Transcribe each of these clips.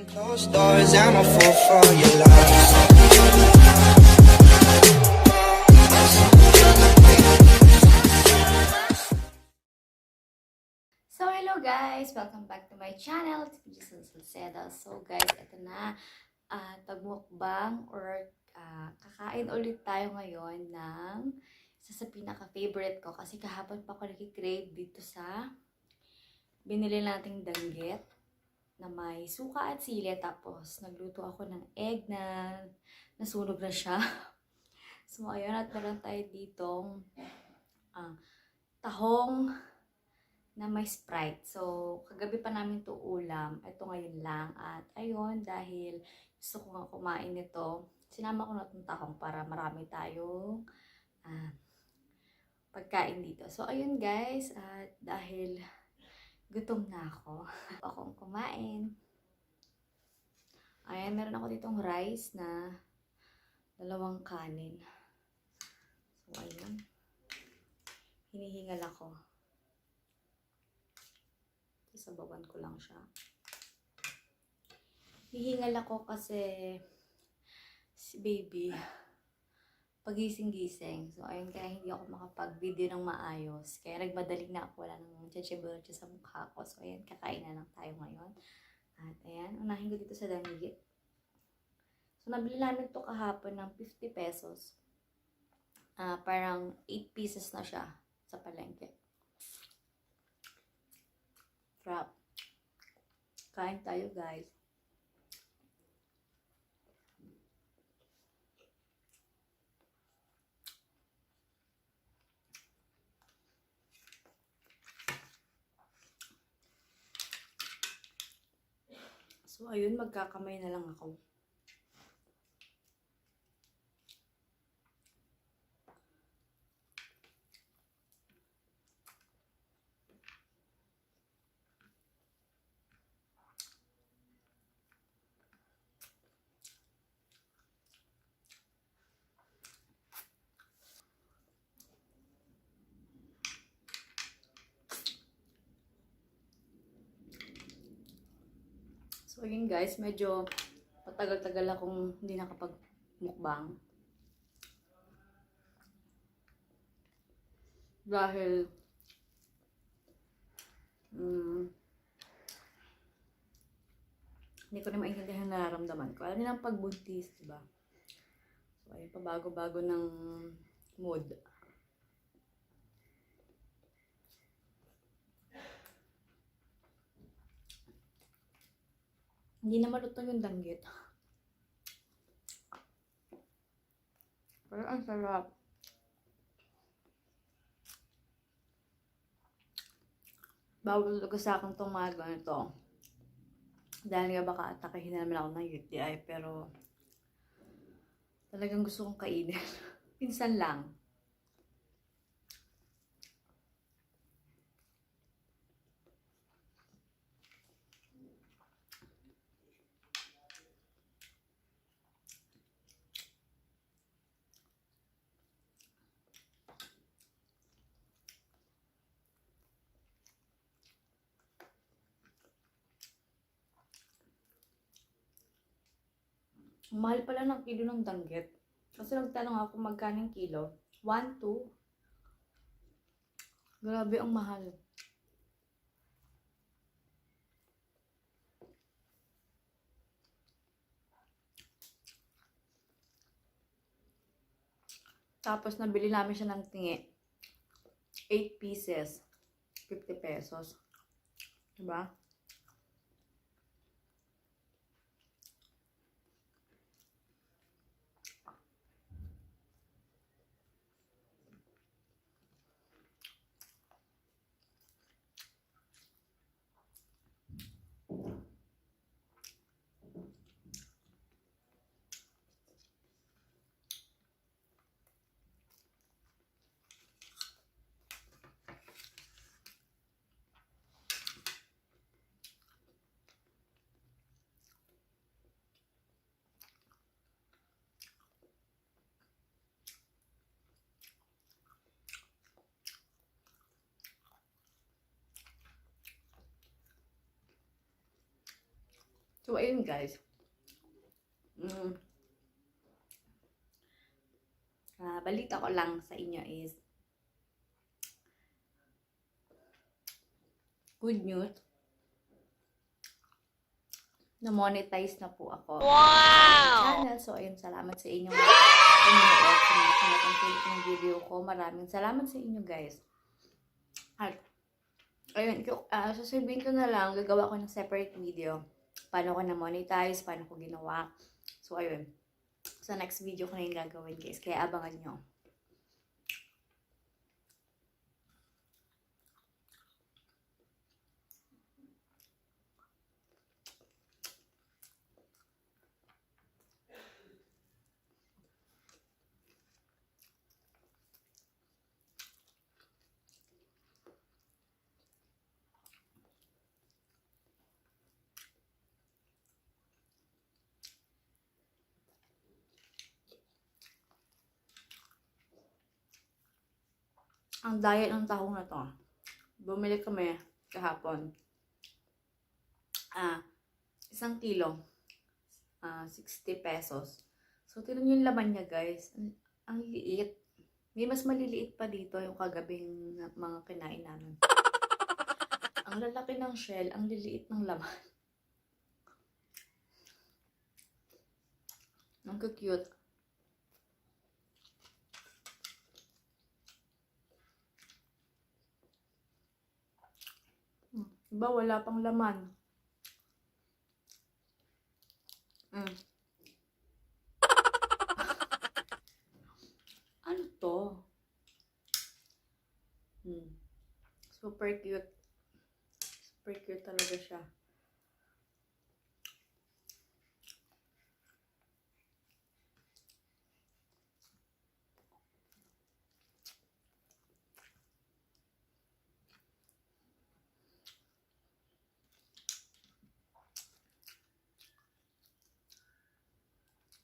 Closed doors, I'm a fool for your love. So, hello guys! Welcome back to my channel, it's Jason Salcedo. So guys, ito na, pagmukbang or kakain ulit tayo ngayon ng isa sa pinaka-favorite ko. Kasi kahapon pa ako nag-crave dito sa binili nating danggit na may suka at sili. Tapos, nagluto ako ng egg na nasunog na siya. So, ayun, at meron tayo ditong tahong na may Sprite. So, kagabi pa namin to ulam. Ito ngayon lang. At ayun, dahil gusto ko nga kumain nito, sinama ko na itong tahong para marami tayong pagkain dito. So, ayun guys. At dahil gutom na ako, akong kumain. Ayan, meron ako ditong rice na 2 kanin. So, ayun. Hinihingal ako. Sabawan ko lang siya. Hihingal ako kasi si baby pagising-gising. So, ayun, kaya hindi ako makapag-video ng maayos. Kaya nagmadali na ako. Wala nang chichibol sa mukha ko. So, ayun, kakain na lang tayo ngayon. At ayan, unahin ko dito sa danggit. So, nabili namin ito kahapon ng 50 pesos. Parang 8 pieces na siya sa palengke. Crap. Kain tayo, guys. So, ayun, magkakamay na lang ako. So, yun guys, medyo patagal-tagal akong hindi nakapag-mukbang. Dahil, hindi ko na maintindihan ang nararamdaman ko. Alam niyo lang pagbuntis, diba? So, ayun, pabago-bago ng mood. Hindi na malutong yung danggit. Pero ang sarap. Bawal talaga sa akin itong mga ganito. Dahil nga baka atakihin na naman ako ng UTI. Pero talagang gusto kong kainin. Pinsan lang. Mahal pala ng kilo ng danggit. Kasi nagtanong ako magkano yung kilo. 1, 2. Grabe ang mahal. Tapos nabili namin siya ng tingi. 8 pieces. 50 pesos. Diba? So, ayun guys. Mm, balita ko lang sa inyo is good news. Na-monetize na po ako. Wow! Channel. So, ayun, salamat sa inyong panonood sa mga tumatangkilik ng video ko. Maraming salamat sa inyo guys. At, ayun, sasabihin ko na lang, gagawa ko ng separate video. Paano ko na-monetize, paano ko ginawa. So, ayun. Sa next video ko na yung gagawin guys. Kaya abangan nyo. Ang diet ng tahong na to. Bumili kami kahapon. 1 kilo. 60 pesos. So, tinan nyo yung laman niya, guys. Ang liit. May mas maliliit pa dito yung kagabing mga kinain namin. Ang lalaki ng shell, ang liliit ng laman. Ang cute. Diba, wala pang laman. Ano to? Super cute. Super cute talaga siya.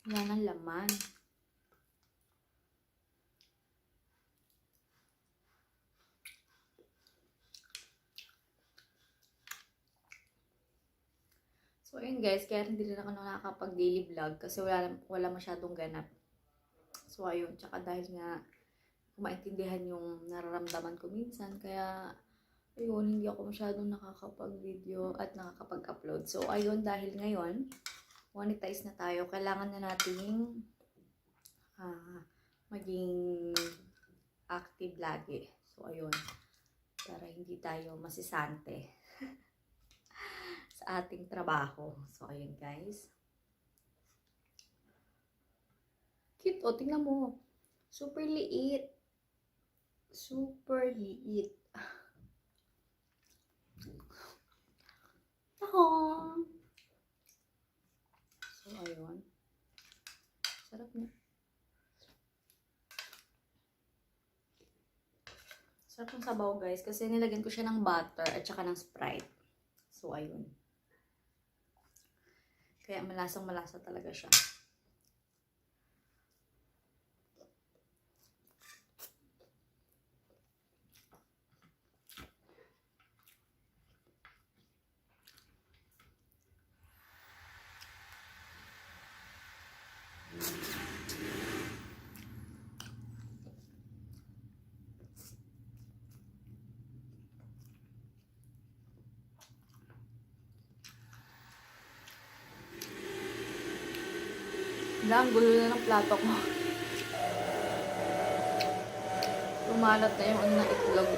Wala nang laman. So, ayun guys, kaya hindi rin ako nakakapag-daily vlog kasi wala masyadong ganap. So, ayun. Tsaka dahil nga maintindihan yung nararamdaman ko minsan, kaya ayun, hindi ako masyadong nakakapag-video at nakakapag-upload. So, ayun, dahil ngayon, monetize na tayo, kailangan na nating maging active lagi. So, ayun, para hindi tayo masisante sa ating trabaho. So, ayun guys. Cute, o, tingnan mo. Super liit. Super liit. Ako. So, ayun. Sarap niya. Sarap ng sabaw guys kasi nilagyan ko siya ng butter at saka ng Sprite. So, ayun. Kaya malasang-malasa talaga siya. Ang gulo na ng plato ko. Lumalat na yung ano na itlog.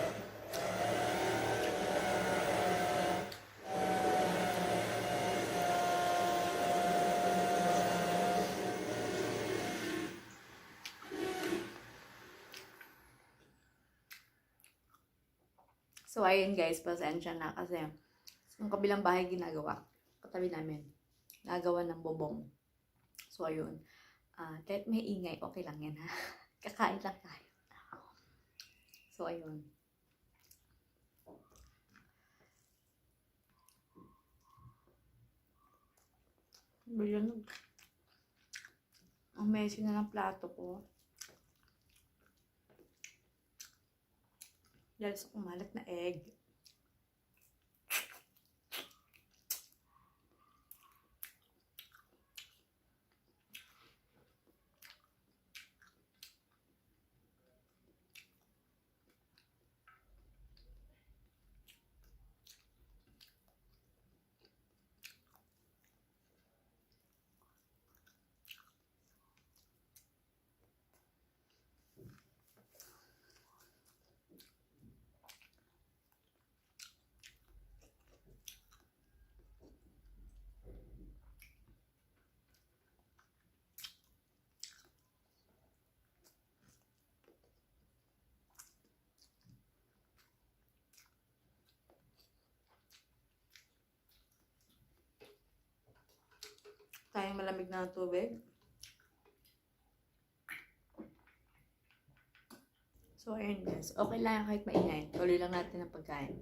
So, ayun guys, pasensya na kasi yung kabilang bahay ginagawa. Katabi namin. Nagawa ng bobong. So, ayun. Kahit may ingay, okay lang yan ha. Kakain lang tayo. So, ayun. Bilyan. Ang messy na ng plato ko. Dahil sa kumalat na egg. malamig na tubig. So, ayun guys. Okay lang kahit maingay. Tuloy lang natin ang pagkain.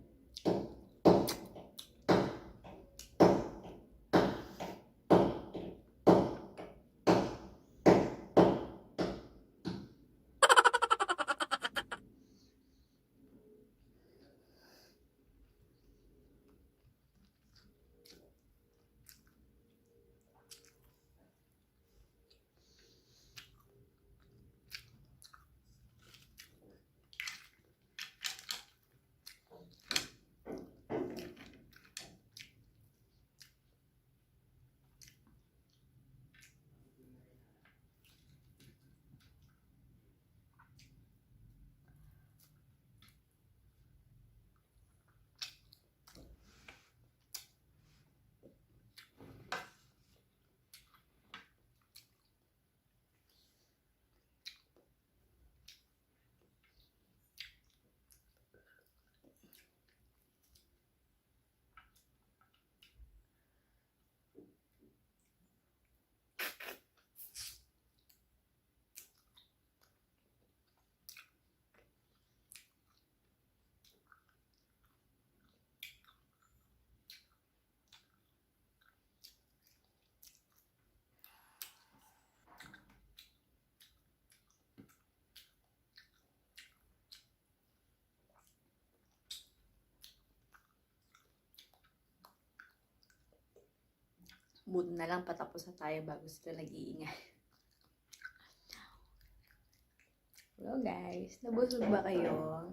Buti na lang patapos na tayo bago sila nag-iingay. Hello guys, nabusog ba kayo?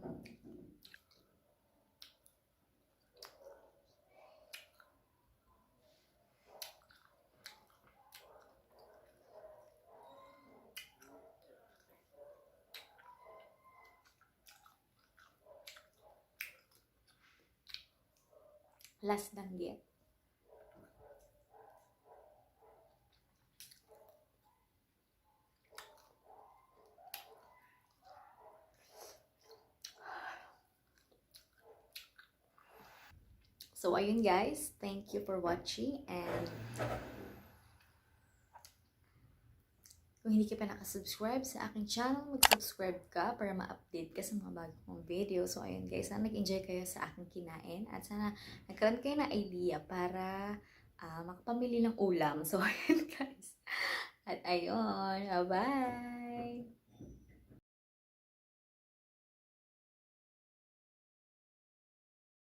Last danggit. So, ayun guys. Thank you for watching. And kung hindi ka pa nakasubscribe sa aking channel, mag-subscribe ka para ma-update ka sa mga bago kong video. So, ayun guys. Sana nag-enjoy kayo sa aking kinain. At sana nagkaroon kayo ng idea para makapamili ng ulam. So, ayun guys. At ayun. Bye-bye!